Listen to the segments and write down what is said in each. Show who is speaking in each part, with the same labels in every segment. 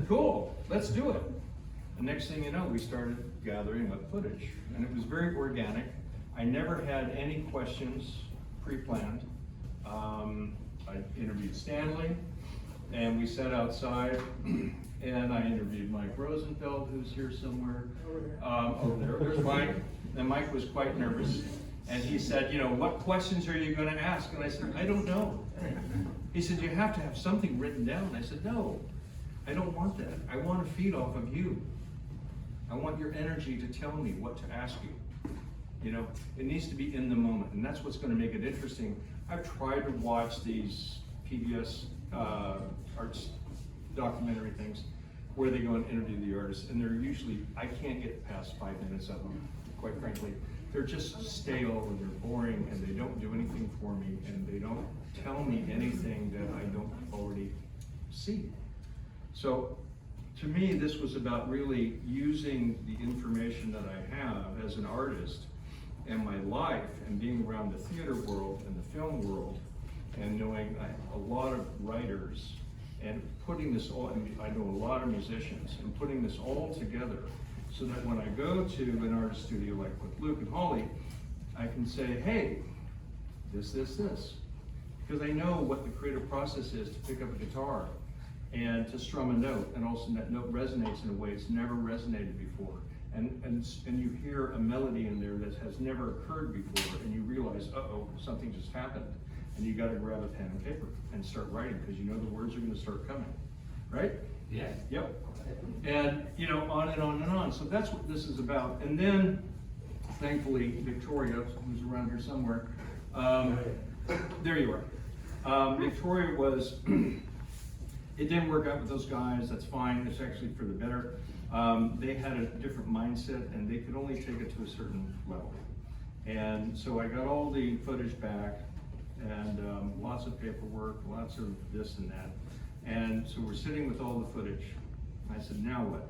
Speaker 1: said, cool, let's do it. The next thing you know, we started gathering up footage, and it was very organic. I never had any questions pre-planned. I interviewed Stanley, and we sat outside, and I interviewed Mike Rosenfeld, who's here somewhere. Over there, there's Mike, and Mike was quite nervous. And he said, you know, what questions are you going to ask? And I said, I don't know. He said, you have to have something written down. I said, no, I don't want that. I want to feed off of you. I want your energy to tell me what to ask you. You know, it needs to be in the moment, and that's what's going to make it interesting. I've tried to watch these PBS arts documentary things where they go and interview the artists, and they're usually, I can't get past 5 minutes of them, quite frankly. They're just stale and they're boring and they don't do anything for me and they don't tell me anything that I don't already see. So to me, this was about really using the information that I have as an artist and my life and being around the theater world and the film world and knowing a lot of writers and putting this all, I know a lot of musicians, and putting this all together so that when I go to an artist studio like with Luke and Holly, I can say, hey, this. Because I know what the creative process is to pick up a guitar and to strum a note, and also that note resonates in a way it's never resonated before. And you hear a melody in there that has never occurred before, and you realize, uh-oh, something just happened. And you gotta grab a pen and paper and start writing, because you know the words are gonna start coming, right?
Speaker 2: Yeah.
Speaker 1: Yep. And you know, on and on and on. So that's what this is about. And then, thankfully, Victoria, who's around here somewhere, there you are. Victoria was, it didn't work out with those guys, that's fine, it's actually for the better. They had a different mindset and they could only take it to a certain level. And so I got all the footage back and lots of paperwork, lots of this and that. And so we're sitting with all the footage. I said, now what?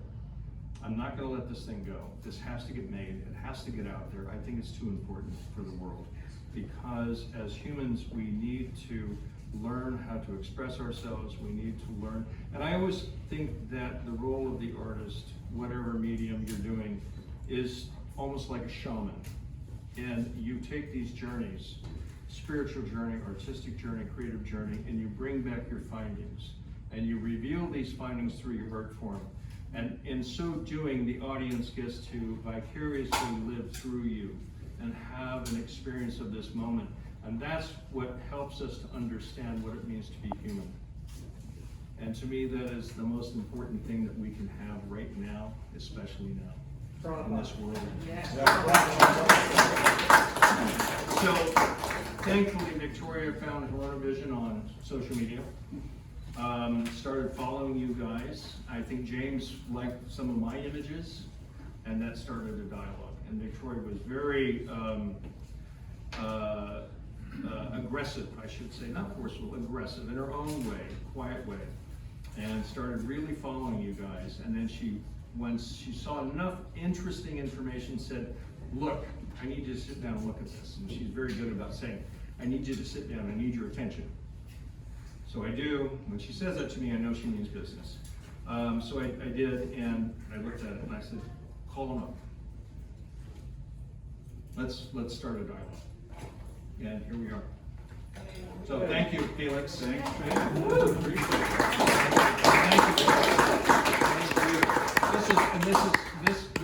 Speaker 1: I'm not gonna let this thing go. This has to get made, it has to get out there. I think it's too important for the world. Because as humans, we need to learn how to express ourselves, we need to learn. And I always think that the role of the artist, whatever medium you're doing, is almost like a shaman. And you take these journeys, spiritual journey, artistic journey, creative journey, and you bring back your findings. And you reveal these findings through your art form. And in so doing, the audience gets to vicariously live through you and have an experience of this moment. And that's what helps us to understand what it means to be human. And to me, that is the most important thing that we can have right now, especially now, in this world. So, thankfully, Victoria found her own vision on social media. Started following you guys. I think James liked some of my images, and that started a dialogue. And Victoria was very aggressive, I should say, not forceful, aggressive in her own way, quiet way, and started really following you guys. And then once she saw enough interesting information, said, look, I need you to sit down and look at this. And she's very good about saying, I need you to sit down, I need your attention. So I do. When she says that to me, I know she means business. So I did, and I looked at it and I said, call them up. Let's start a dialogue. And here we are. So thank you, Felix. Thank you. Thank you.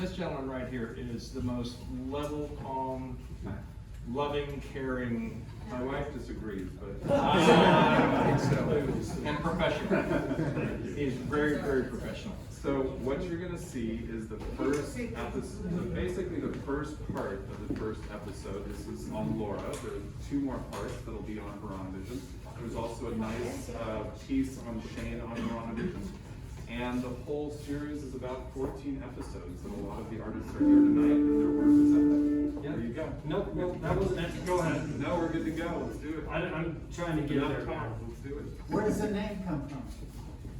Speaker 1: This gentleman right here is the most level, calm, loving, caring.
Speaker 3: My wife disagrees, but
Speaker 1: I think so. And professional. He's very, very professional.
Speaker 3: So what you're going to see is the first episode, basically the first part of the first episode. This is on Laura. There are 2 more parts that'll be on Veronivision. There's also a nice piece on Shane on Veronivision. And the whole series is about 14 episodes, and a lot of the artists are here tonight, and their work is up there.
Speaker 2: Yeah.
Speaker 3: There you go.
Speaker 2: No, that wasn't it. Go ahead.
Speaker 3: No, we're good to go. Let's do it.
Speaker 2: I'm trying to get there.
Speaker 3: Let's do it.
Speaker 4: Where does the name come from?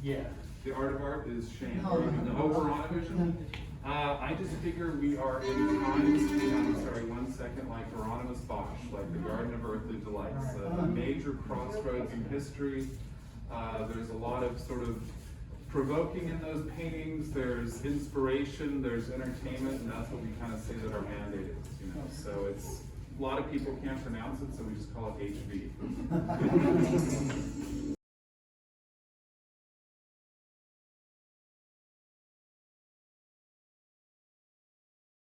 Speaker 2: Yeah.
Speaker 3: The Art of Art is Shane.
Speaker 4: No.
Speaker 3: Veronivision. I just figure we are in times, I'm sorry, 1 second, like Hieronymus Bosch, like the Garden of Earthly Delights, a major crossroads in history. There's a lot of sort of provoking in those paintings, there's inspiration, there's entertainment, and that's what we kind of say that our mandate is, you know. So it's, a lot of people can't pronounce it, so we just call it HV.